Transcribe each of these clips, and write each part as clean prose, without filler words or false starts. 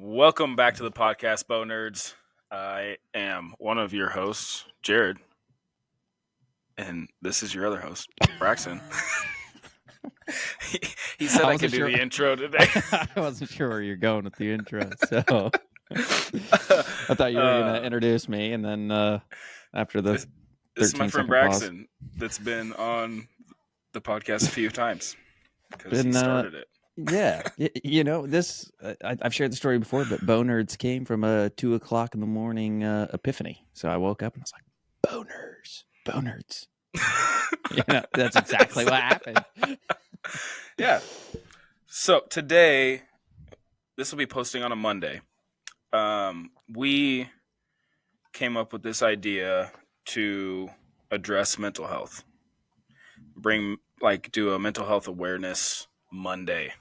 Welcome back to the podcast, BOWNERDS. I am one of your hosts, Jared, and this is your other host, Braxton. he said I could do the intro today. I wasn't sure where you're going with the intro, so I thought you were going to introduce me, and then after the this is my friend Braxton that's been on the podcast a few times because he started it. Yeah, this I've shared the story before, but BOWNERDS came from a 2:00 in the morning epiphany. So I woke up and I was like, BOWNERDS. That's exactly what happened. Yeah. So today, this will be posting on a Monday. We came up with this idea to address mental health. Do a mental health awareness Monday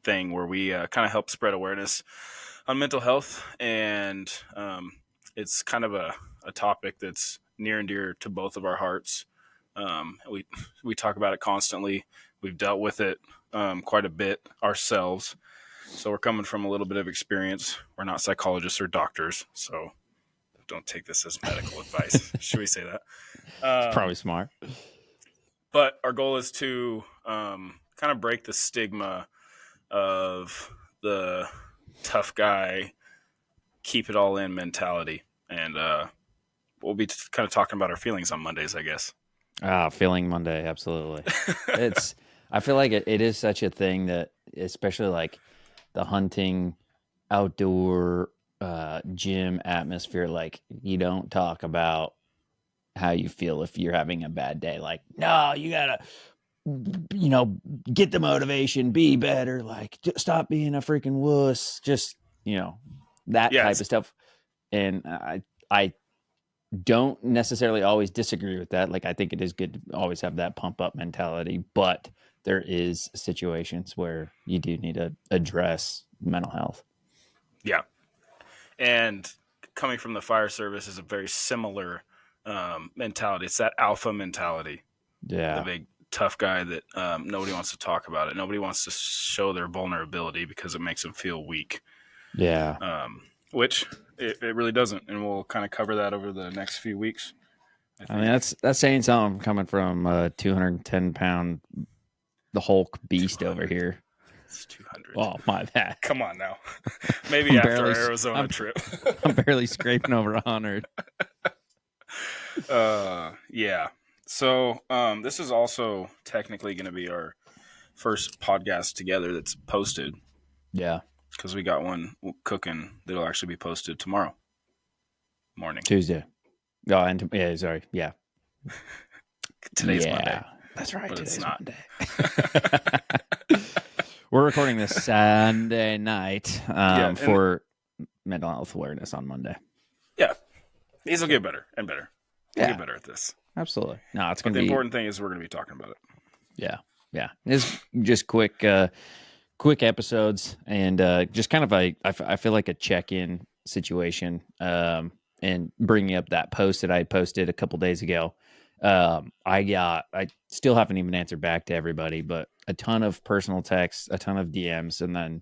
thing where we kind of help spread awareness on mental health. And it's kind of a topic that's near and dear to both of our hearts. We talk about it constantly. We've dealt with it quite a bit ourselves. So we're coming from a little bit of experience. We're not psychologists or doctors, so don't take this as medical advice. Should we say that? It's probably smart. But our goal is to kind of break the stigma of the tough guy, keep it all in mentality. And we'll be kind of talking about our feelings on Mondays, I guess. Feeling Monday, absolutely. I feel like it is such a thing that, especially like the hunting, outdoor, gym atmosphere, like you don't talk about how you feel if you're having a bad day. Like, no, you gotta, get the motivation, be better, like stop being a freaking wuss, just, that type of stuff. And I don't necessarily always disagree with that. Like, I think it is good to always have that pump up mentality, but there is situations where you do need to address mental health. Yeah. And coming from the fire service is a very similar mentality. It's that alpha mentality. Yeah. The big tough guy that nobody wants to talk about it. Nobody wants to show their vulnerability because it makes them feel weak. Yeah. Which it really doesn't. And we'll kind of cover that over the next few weeks. I mean, that's saying something coming from 210-pound, the Hulk beast 200. Over here. It's 200. Oh, my bad. Come on now. Maybe after our Arizona trip. I'm barely scraping over 100. Yeah. So this is also technically going to be our first podcast together that's posted. Yeah. Because we got one cooking that'll actually be posted tomorrow morning. Tuesday. Oh, and yeah, sorry. Yeah. Today's Monday. That's right. But Today's it's not. Monday. We're recording this Sunday night for mental health awareness on Monday. Yeah. These will get better and better. We'll get better at this. Absolutely. No, it's going to be... The important thing is we're going to be talking about it. Yeah. Yeah. It's just quick episodes and just kind of I feel like a check-in situation and bringing up that post that I posted a couple days ago. I still haven't even answered back to everybody, but a ton of personal texts, a ton of DMs, and then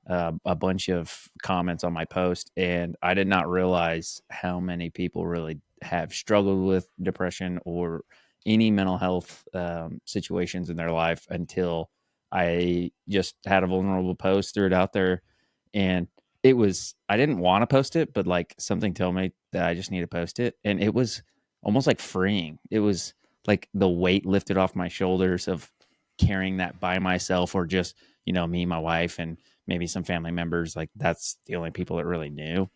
a bunch of comments on my post. And I did not realize how many people really have struggled with depression or any mental health situations in their life until I just had a vulnerable post, threw it out there, and I didn't want to post it, but like something told me that I just need to post it. And it was almost like freeing. It was like the weight lifted off my shoulders of carrying that by myself, or just, me, my wife, and maybe some family members. Like that's the only people that really knew.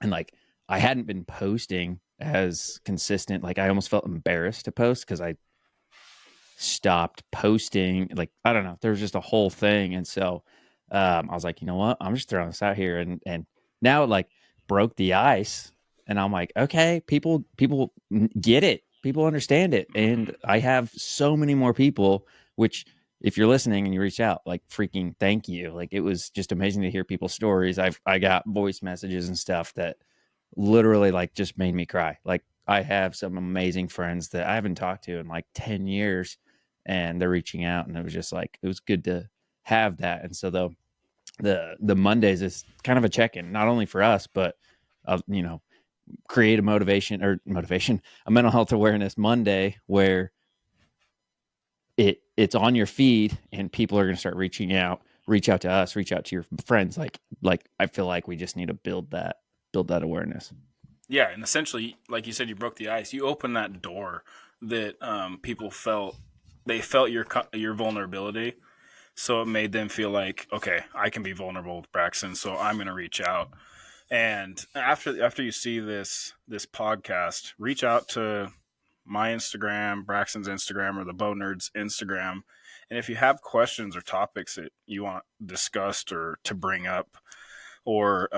And like, I hadn't been posting as consistent. Like I almost felt embarrassed to post because I stopped posting. Like, I don't know, there was just a whole thing. And so I was like, you know what, I'm just throwing this out here. And now it like broke the ice. And I'm like, okay, people get it. People understand it. And I have so many more people, which if you're listening and you reach out, like freaking thank you. Like it was just amazing to hear people's stories. I got voice messages and stuff that literally like just made me cry. Like I have some amazing friends that I haven't talked to in like 10 years and they're reaching out, and it was just like, it was good to have that. And so though the Mondays is kind of a check-in, not only for us, but you know, create a a mental health awareness Monday where it's on your feed and people are going to start reach out to us, reach out to your friends. Like I feel like we just need to build that awareness. Yeah, and essentially, like you said, you broke the ice. You opened that door that people felt. They felt your vulnerability, so it made them feel like, okay, I can be vulnerable with Braxton, so I'm going to reach out. And after you see this podcast, reach out to my Instagram, Braxton's Instagram, or the BOWNERDS Instagram. And if you have questions or topics that you want discussed or to bring up, or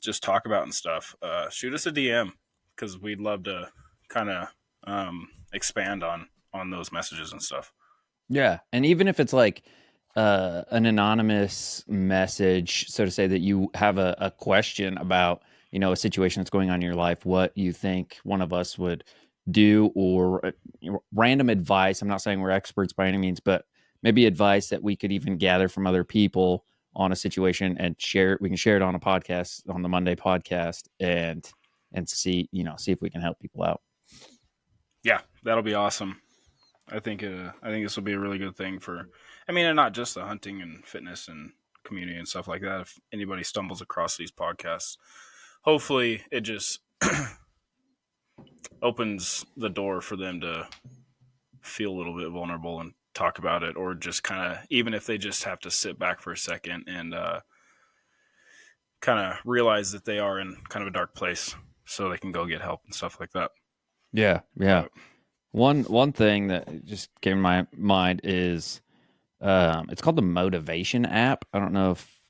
just talk about and stuff, shoot us a DM because we'd love to kind of expand on those messages and stuff. Yeah, and even if it's like an anonymous message, so to say, that you have a question about, a situation that's going on in your life, what you think one of us would do, or random advice. I'm not saying we're experts by any means, but maybe advice that we could even gather from other people on a situation and share. We can share it on a podcast, on the Monday podcast, and see if we can help people out. Yeah, that'll be awesome. I think this will be a really good thing for. I mean, and not just the hunting and fitness and community and stuff like that. If anybody stumbles across these podcasts, hopefully it just opens the door for them to feel a little bit vulnerable and talk about it, or just kind of, even if they just have to sit back for a second and kind of realize that they are in kind of a dark place, so they can go get help and stuff like that. Yeah, yeah. But One thing that just came to my mind is it's called the Motivation app. I don't know if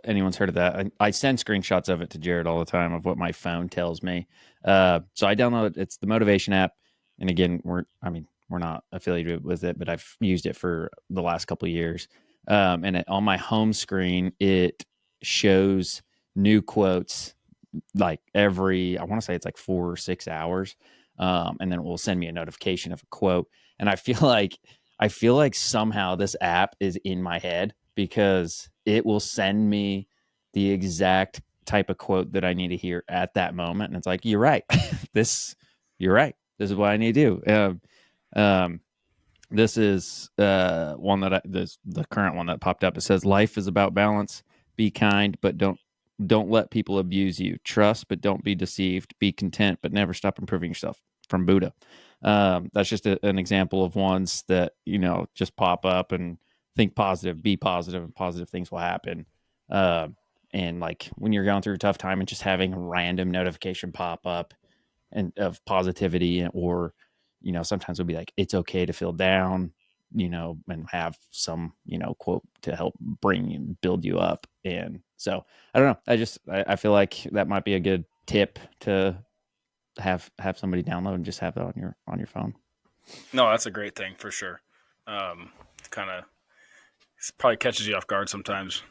anyone's heard of that. I send screenshots of it to Jared all the time of what my phone tells me. So I download it. It's the Motivation app, and again, we're not affiliated with it, but I've used it for the last couple of years. On my home screen, it shows new quotes like I want to say it's like 4 or 6 hours, and then it will send me a notification of a quote. And I feel like somehow this app is in my head because it will send me the exact type of quote that I need to hear at that moment. And it's like, you're right. this, you're right. This is what I need to do. Um, this is one that this the current one that popped up. It says, "Life is about balance. Be kind, but don't let people abuse you. Trust, but don't be deceived. Be content, but never stop improving yourself." From Buddha. That's just an example of ones that just pop up and think positive, be positive, and positive things will happen. Uh, and like when you're going through a tough time and just having a random notification pop up and of positivity, or sometimes it'll be like, it's okay to feel down, and have some quote to help bring and build you up. And so I don't know, I feel like that might be a good tip to have somebody download and just have that on your phone. no, that's a great thing for sure. Kind of probably catches you off guard sometimes,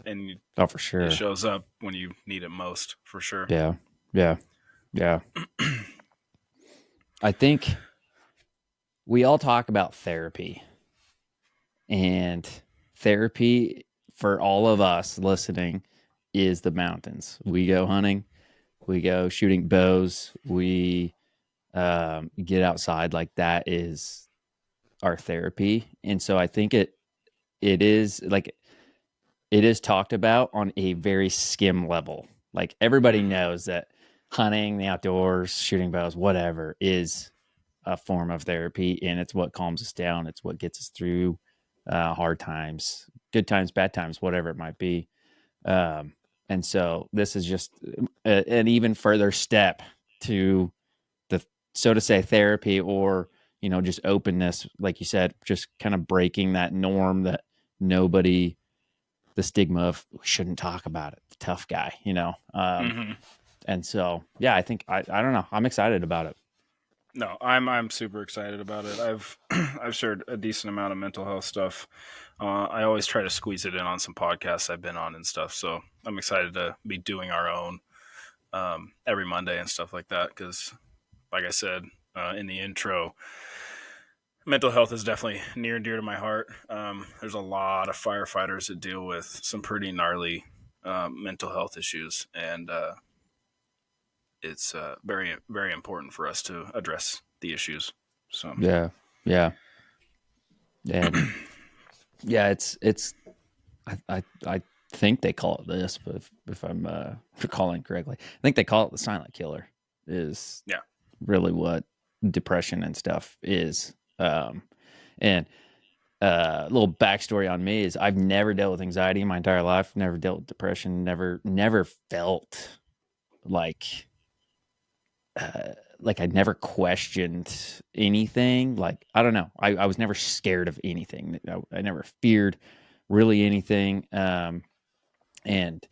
and Oh, for it sure. shows up when you need it most, for sure. Yeah, yeah, yeah. I think we all talk about therapy, and therapy for all of us listening is the mountains. We go hunting, we go shooting bows, we get outside. Like, that is our therapy. And so I think it is like, it is talked about on a very skim level. Like, everybody Mm-hmm. knows that hunting, the outdoors, shooting bows, whatever, is a form of therapy, and it's what calms us down. It's what gets us through hard times, good times, bad times, whatever it might be. Um, and so this is just an even further step to the, so to say, therapy, or just openness, like you said, just kind of breaking that norm that nobody, the stigma of, we shouldn't talk about it, the tough guy, Mm-hmm. and so yeah, I think I don't know, I'm excited about it. No, I'm super excited about it. I've I've shared a decent amount of mental health stuff. I always try to squeeze it in on some podcasts I've been on and stuff. So I'm excited to be doing our own every Monday and stuff like that. Because, like I said in the intro, Mental health is definitely near and dear to my heart. There's a lot of firefighters that deal with some pretty gnarly mental health issues, and it's very, very important for us to address the issues. So, Yeah. Yeah. And yeah, it's I think they call it this, but if I'm recalling correctly, I think they call it the silent killer. Is yeah, really what depression and stuff is. And a little backstory on me is I've never dealt with anxiety in my entire life. Never dealt with depression. Never felt like like I never questioned anything. Like I don't know. I was never scared of anything. I never feared really anything. And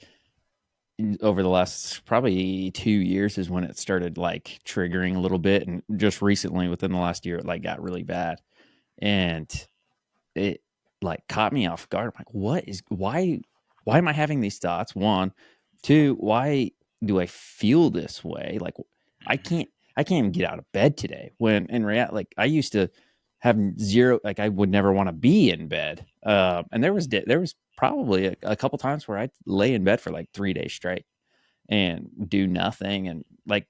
over the last probably 2 years is when it started like triggering a little bit, and just recently within the last year it like got really bad, and it like caught me off guard. I'm like, what is why am I having these thoughts? One, two, why do I feel this way? Like I mm-hmm. can't I can't even get out of bed today. When in reality, like I used to have zero, like I would never want to be in bed. And there was probably a couple times where I'd lay in bed for like 3 days straight and do nothing, and like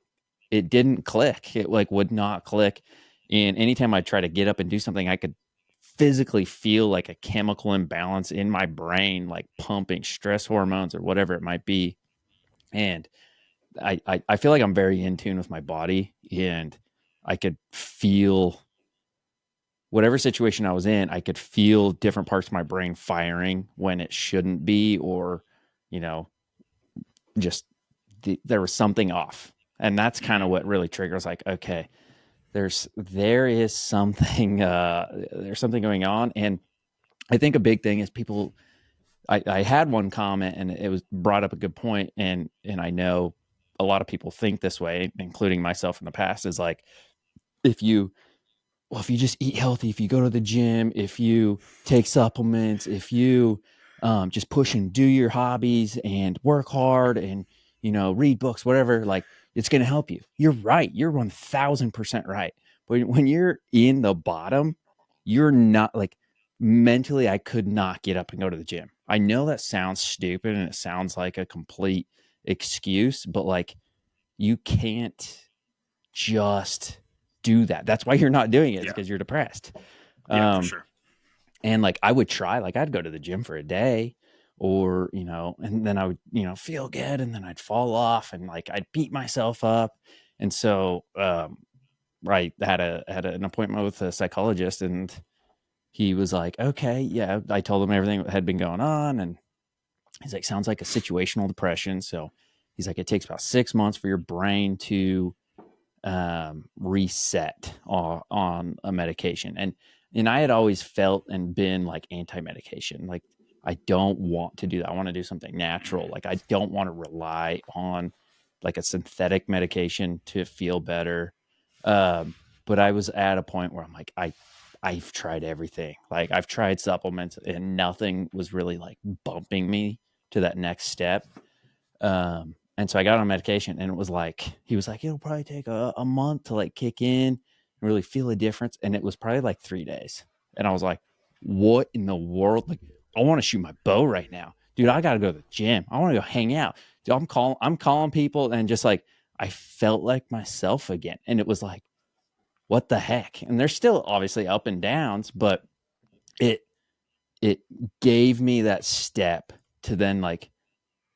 it didn't click. It like would not click. And anytime I try to get up and do something, I could physically feel like a chemical imbalance in my brain, like pumping stress hormones or whatever it might be. And I feel like I'm very in tune with my body, and I could feel whatever situation I was in, I could feel different parts of my brain firing when it shouldn't be, or, you know, just there was something off. And that's kind of Mm-hmm. what really triggers like, okay, there is something, there's something going on. And I think a big thing is people, I had one comment and it was brought up a good point, and I know a lot of people think this way, including myself in the past, is like, if you if you just eat healthy, if you go to the gym, if you take supplements, if you just push and do your hobbies and work hard and, read books, whatever, like it's going to help you. You're right. You're 1000% right. But when you're in the bottom, you're not like mentally, I could not get up and go to the gym. I know that sounds stupid and it sounds like a complete excuse, but like you can't just do that. That's why you're not doing it, is yeah, because you're depressed. yeah, for Um, sure. and like I would try, like I'd go to the gym for a day, or, and then I would, feel good, and then I'd fall off and like I'd beat myself up. And so I had an appointment with a psychologist, and he was like, okay, yeah. I told him everything that had been going on, and he's like, sounds like a situational depression. So he's like, it takes about 6 months for your brain to reset on a medication. And I had always felt and been like anti-medication. Like I don't want to do that. I want to do something natural. Like I don't want to rely on like a synthetic medication to feel better. Um, but I was at a point where I'm like, I've tried everything. Like I've tried supplements and nothing was really like bumping me to that next step. And so I got on medication, and it was like, he was like, it'll probably take a month to like kick in and really feel a difference. And it was probably like 3 days. And I was like, what in the world? Like, I want to shoot my bow right now, dude. I got to go to the gym. I want to go hang out. Dude, I'm calling people, and just like, I felt like myself again. And it was like, what the heck? And there's still obviously up and downs, but it, it gave me that step to then like,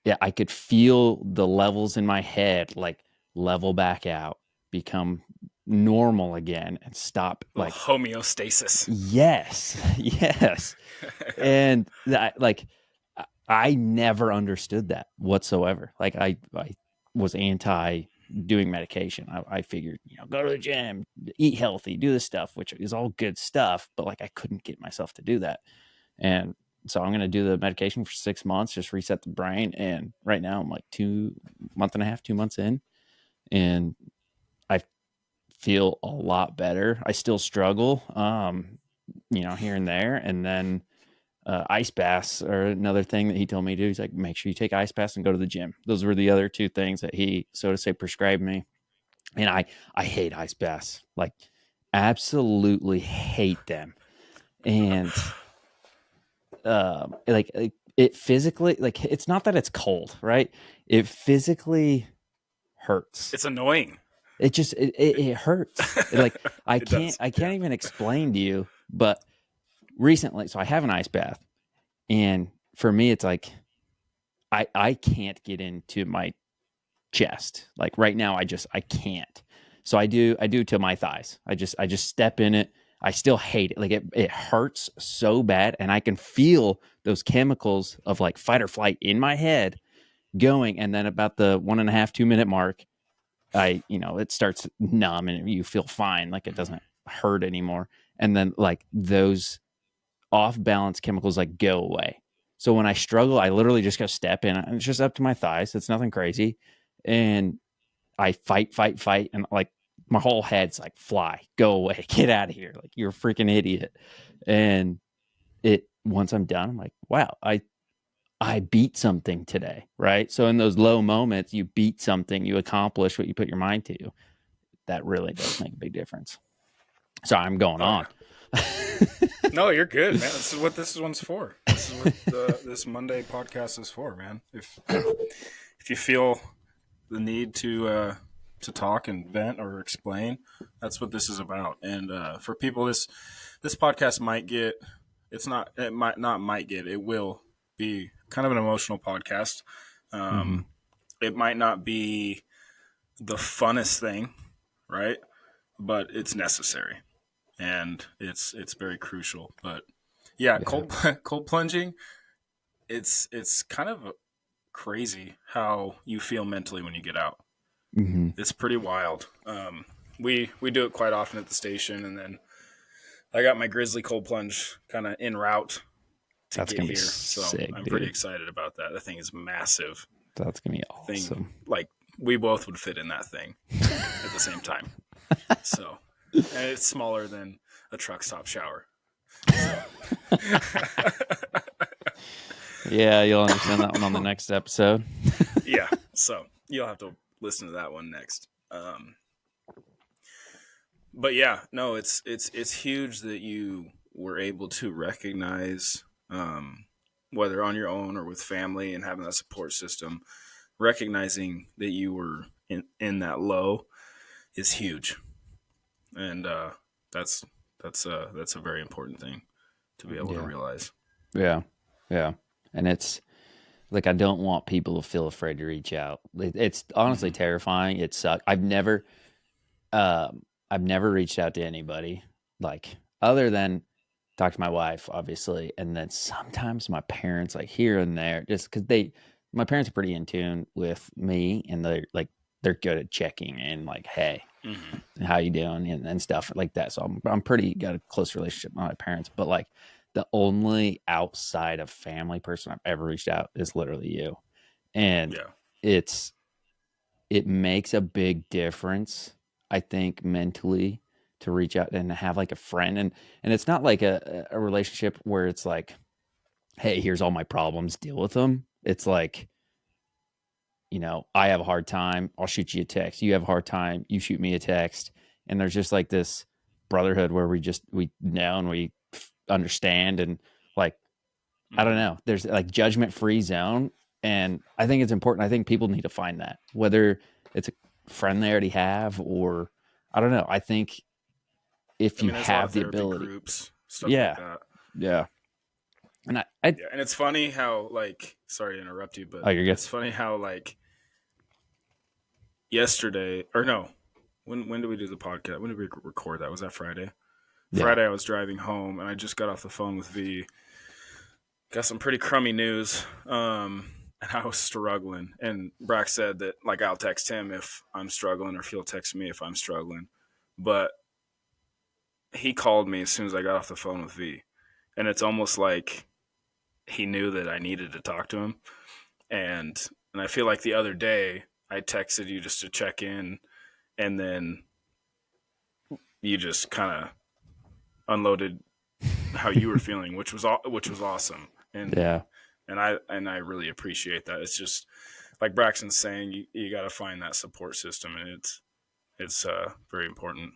yeah, I could feel the levels in my head like level back out, become normal again, and stop A little like, homeostasis. yes, yes. And that like I never understood that whatsoever. Like I was anti doing medication. I figured, go to the gym, eat healthy, do this stuff, which is all good stuff, but like I couldn't get myself to do that. And so I'm going to do the medication for 6 months, just reset the brain. And right now I'm like 2 month and a half, 2 months in, and I feel a lot better. I still struggle, here and there. And then ice baths are another thing that he told me to do. He's like, make sure you take ice baths and go to the gym. Those were the other two things that he, so to say, prescribed me. And I hate ice baths. Like absolutely hate them. And like it physically, like, it's not that it's cold, right? It physically hurts. It's annoying. It just it hurts. Like, It does. I Yeah. can't even explain to you. But recently, so I have an ice bath, and for me, it's like I can't get into my chest. Like right now, I can't. So I do to my thighs. I just step in it. I still hate it. Like it hurts so bad, and I can feel those chemicals of like fight or flight in my head going. And then about the 1.5, 2 minute mark, it starts numb and you feel fine. Like it doesn't hurt anymore. And then like those off balance chemicals like go away. So when I struggle, I literally just go step in, and it's just up to my thighs. It's nothing crazy. And I fight, and like my whole head's like, fly, go away, get out of here. Like, you're a freaking idiot. And once I'm done, I'm like, wow, I beat something today, right? So in those low moments, you beat something, you accomplish what you put your mind to. That really does make a big difference. So I'm going Oh on. yeah. No, you're good, man. This is what this one's for. This is what this Monday podcast is for, man. If you feel the need to talk and vent or explain, that's what this is about. And for people, this podcast might get it might not might get it will be kind of an emotional podcast. Mm-hmm. It might not be the funnest thing, right? But it's necessary and it's very crucial. But yeah, Yeah. cold plunging. It's kind of crazy how you feel mentally when you get out. Mm-hmm. It's pretty wild. We do it quite often at the station, and then I got my grizzly cold plunge kind of en route to That's get gonna be here, so sick, I'm pretty dude. excited about that. That thing is massive. That's gonna be Thing awesome. like we both would fit in that thing at the same time. So, and it's smaller than a truck stop shower. So. Yeah, you'll understand that one on the next episode. Yeah, so you'll have to listen to that one next. But yeah, no, it's huge that you were able to recognize, whether on your own or with family and having that support system, recognizing that you were in that low is huge, and that's that's a very important thing to be able to Yeah. realize. Yeah. Yeah. And it's like, I don't want people to feel afraid to reach out. It's honestly Mm-hmm. terrifying. It sucks. I've never reached out to anybody, like, other than talk to my wife, obviously, and then sometimes my parents, like here and there, just because my parents are pretty in tune with me, and they're good at checking in, like, hey, Mm-hmm. how you doing, and stuff like that. So I'm pretty got a close relationship with my parents, but like the only outside of family person I've ever reached out is literally you, and Yeah. it's it makes a big difference, I think, mentally, to reach out and have like a friend. And it's not like a relationship where it's like, hey, here's all my problems, deal with them. It's like, I have a hard time, I'll shoot you a text. You have a hard time, you shoot me a text. And there's just like this brotherhood where we know and we understand, and like, I don't Mm-hmm. know, there's like judgment free zone. And I think it's important. I think people need to find that, whether it's a friend they already have, or I don't know. I think if I you mean, there's a lot have of the therapy ability, groups, stuff like yeah, that. yeah. And I Yeah, and it's funny how like sorry to interrupt you, but oh, you're good. it's funny how like yesterday or no, when did we do the podcast? When did we record that? Was that Friday? Yeah. Friday I was driving home and I just got off the phone with V. Got some pretty crummy news. And I was struggling. And Brack said that like I'll text him if I'm struggling or if he'll text me if I'm struggling. But he called me as soon as I got off the phone with V. And it's almost like he knew that I needed to talk to him. And I feel like the other day I texted you just to check in, and then you just kind of unloaded how you were feeling, which was awesome. And Yeah. and I really appreciate that. It's just like Braxton's saying, you got to find that support system, and it's very important.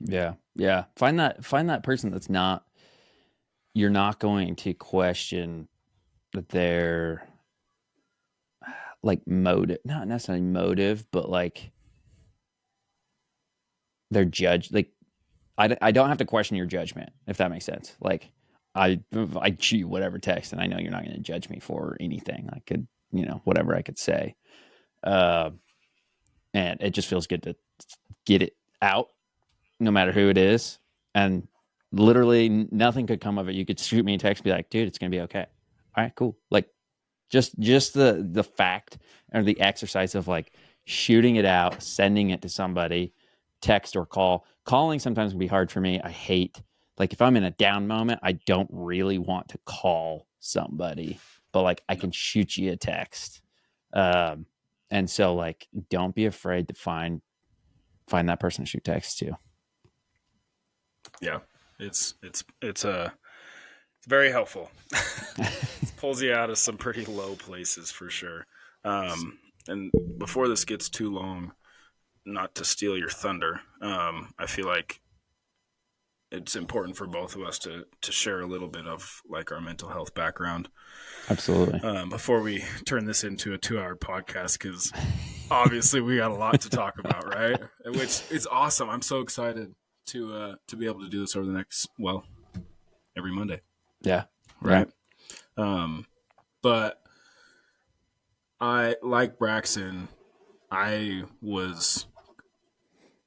Yeah. Yeah. Find that person that's not, you're not going to question their like motive, not necessarily motive, but like their judge. Like I don't have to question your judgment, if that makes sense. Like I shoot you whatever text, and I know you're not going to judge me for anything. I could, whatever I could say, uh, and it just feels good to get it out, no matter who it is, and literally nothing could come of it. You could shoot me a text, be like, "Dude, it's going to be okay." All right, cool. Like just the fact or the exercise of like shooting it out, sending it to somebody, text or call. Calling sometimes can be hard for me. I hate, like, if I'm in a down moment, I don't really want to call somebody, but like I can shoot you a text. Um, and so like don't be afraid to find that person to shoot text to. Yeah, it's very helpful. It pulls you out of some pretty low places for sure. And before this gets too long, not to steal your thunder, I feel like it's important for both of us to share a little bit of like our mental health background Absolutely. before we turn this into a 2-hour podcast, because obviously we got a lot to talk about, right? Which is awesome. I'm so excited to be able to do this over the next, well, every Monday, Yeah. Yeah. right? But I, like Braxton, I was,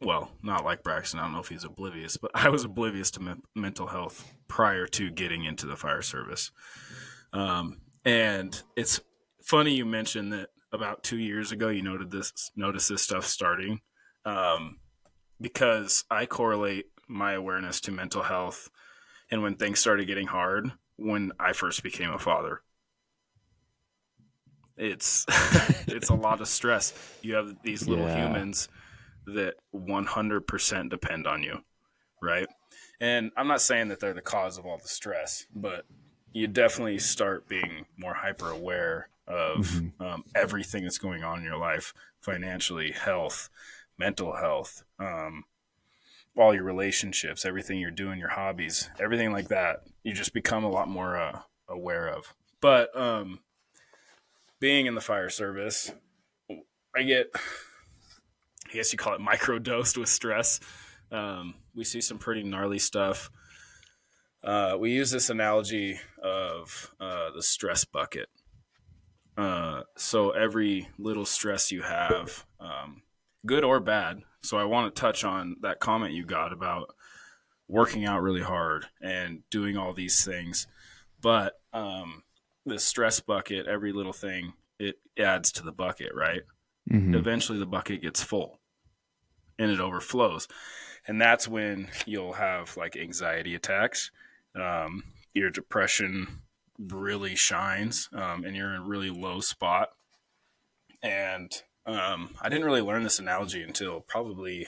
well, not like Braxton. I don't know if he's oblivious, but I was oblivious to mental health prior to getting into the fire service. And it's funny you mentioned that about 2 years ago you noticed this stuff starting, um, because I correlate my awareness to mental health and when things started getting hard when I first became a father. It's it's a lot of stress. You have these little Yeah. humans that 100% depend on you, right? And I'm not saying that they're the cause of all the stress, but you definitely start being more hyper aware of Mm-hmm. everything that's going on in your life, financially, health, mental health, all your relationships, everything you're doing, your hobbies, everything like that. You just become a lot more aware of. But being in the fire service, I get, I guess you call it micro dosed with stress. We see some pretty gnarly stuff. We use this analogy of the stress bucket. So every little stress you have, good or bad. So I want to touch on that comment you got about working out really hard and doing all these things. But the stress bucket, every little thing, it adds to the bucket, right? Mm-hmm. Eventually the bucket gets full and it overflows. And that's when you'll have like anxiety attacks. Your depression really shines, and you're in a really low spot. And I didn't really learn this analogy until probably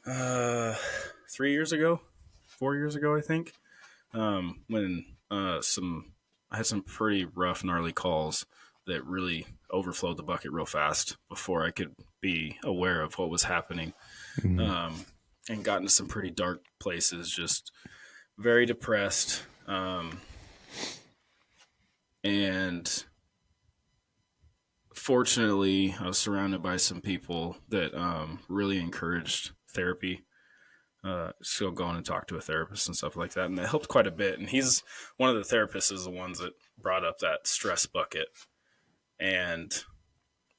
uh, 3 years ago, 4 years ago, I think, when some I had some pretty rough, gnarly calls that really overflowed the bucket real fast before I could be aware of what was happening, Mm-hmm. um, and got into some pretty dark places, just very depressed. And fortunately, I was surrounded by some people that really encouraged therapy. Still going and talk to a therapist and stuff like that, and that helped quite a bit. And he's one of the therapists is the ones that brought up that stress bucket. And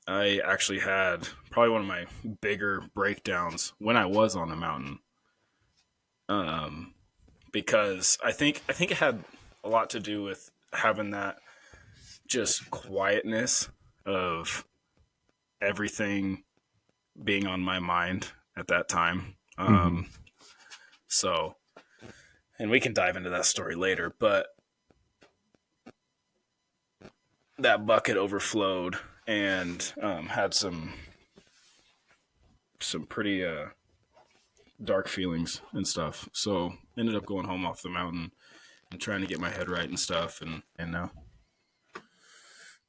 I actually had probably one of my bigger breakdowns when I was on the mountain, um, because I think it had a lot to do with having that just quietness of everything being on my mind at that time. Mm-hmm. So, and we can dive into that story later, but that bucket overflowed and had some pretty dark feelings and stuff. So ended up going home off the mountain and trying to get my head right and stuff, and now.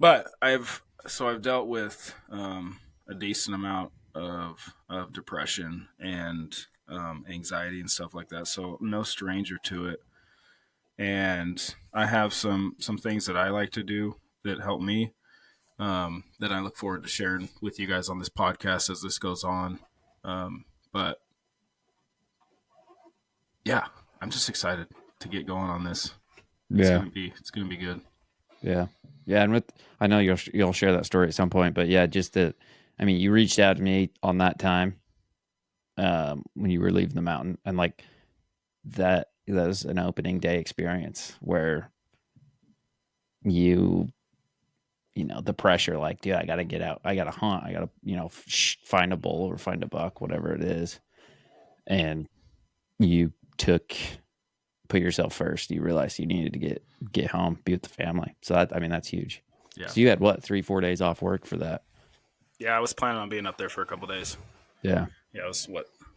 But I've dealt with a decent amount of depression, and anxiety and stuff like that. So no stranger to it. And I have some things that I like to do that help me, that I look forward to sharing with you guys on this podcast as this goes on. But yeah, I'm just excited to get going on this. Yeah. It's gonna be good. Yeah. Yeah. And I know you'll share that story at some point, but yeah, you reached out to me on that time, when you were leaving the mountain, and like that was an opening day experience where the pressure, like, dude, I got to get out. I got to hunt. I got to, find a bull or find a buck, whatever it is. And you put yourself first. You realized you needed to get home, be with the family. So that's huge. Yeah. So you had what, 3-4 days off work for that? Yeah, I was planning on being up there for a couple days. Yeah. Yeah, it was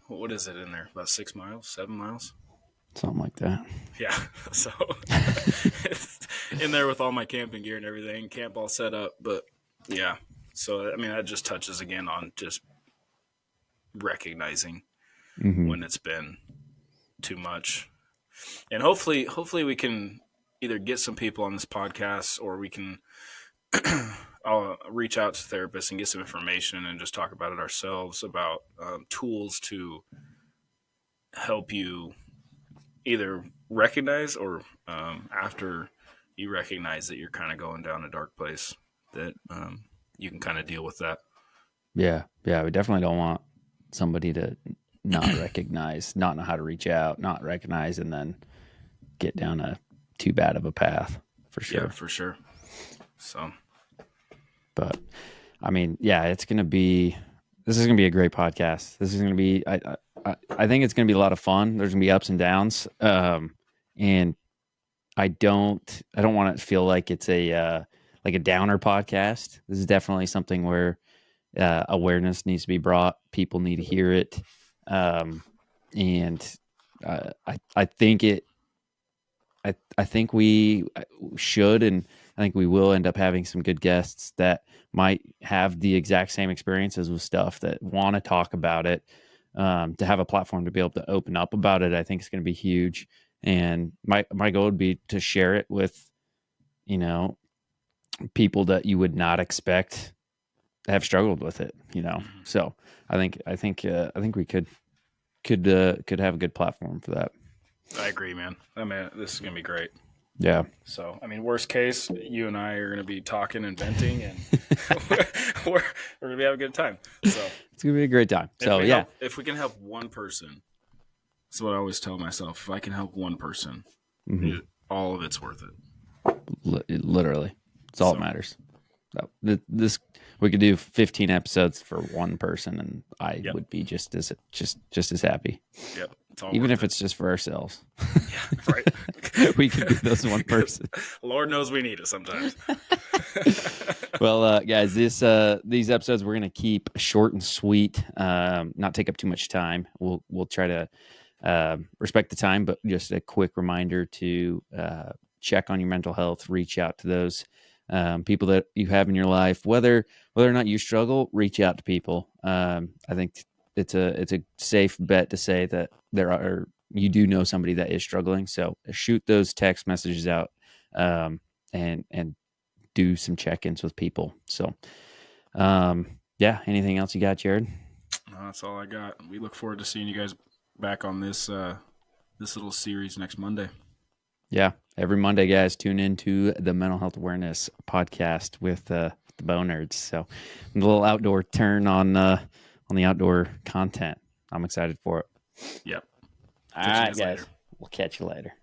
what is it in there? About 6 miles, 7 miles? Something like that. Yeah. So it's in there with all my camping gear and everything, camp all set up. But yeah. So that just touches again on just recognizing when it's been too much. And hopefully we can either get some people on this podcast, or we can I'll reach out to therapists and get some information and just talk about it ourselves, about tools to help you either recognize, or after you recognize that you're kind of going down a dark place, that you can kind of deal with that. Yeah. Yeah. We definitely don't want somebody to not recognize, not know how to reach out, not recognize, and then get down a too bad of a path, for sure. Yeah, for sure. So, but this is going to be a great podcast. This is going to be, I think it's going to be a lot of fun. There's going to be ups and downs. And I don't want it to feel like it's a downer podcast. This is definitely something where awareness needs to be brought. People need to hear it. And I think I think we should, and I think we will end up having some good guests that might have the exact same experiences with stuff, that want to talk about it, to have a platform to be able to open up about it. I think it's going to be huge. And my goal would be to share it with, people that you would not expect have struggled with it, So I think we could have a good platform for that. I agree, man. This is going to be great. Yeah. So, worst case, you and I are going to be talking and venting, and we're going to be having a good time. So it's going to be a great time. So, yeah. If we can help one person, that's what I always tell myself. If I can help one person, all of it's worth it. Literally. It's all that matters. We could do 15 episodes for one person, and I would be just as happy. Yep. Even if it's just for ourselves. Yeah, right. We could do those one person. Lord knows we need it sometimes. Well, guys, these episodes we're going to keep short and sweet, not take up too much time. We'll try to respect the time, but just a quick reminder to check on your mental health, reach out to those people that you have in your life, whether or not you struggle, reach out to people. I think it's a safe bet to say that you do know somebody that is struggling. So shoot those text messages out, and do some check-ins with people. So, anything else you got, Jared? No, that's all I got. We look forward to seeing you guys back on this little series next Monday. Yeah, every Monday, guys, tune into the Mental Health Awareness podcast with the BOWNERDS. So a little outdoor turn on the outdoor content. I'm excited for it. Yep. All right, guys. We'll catch you later.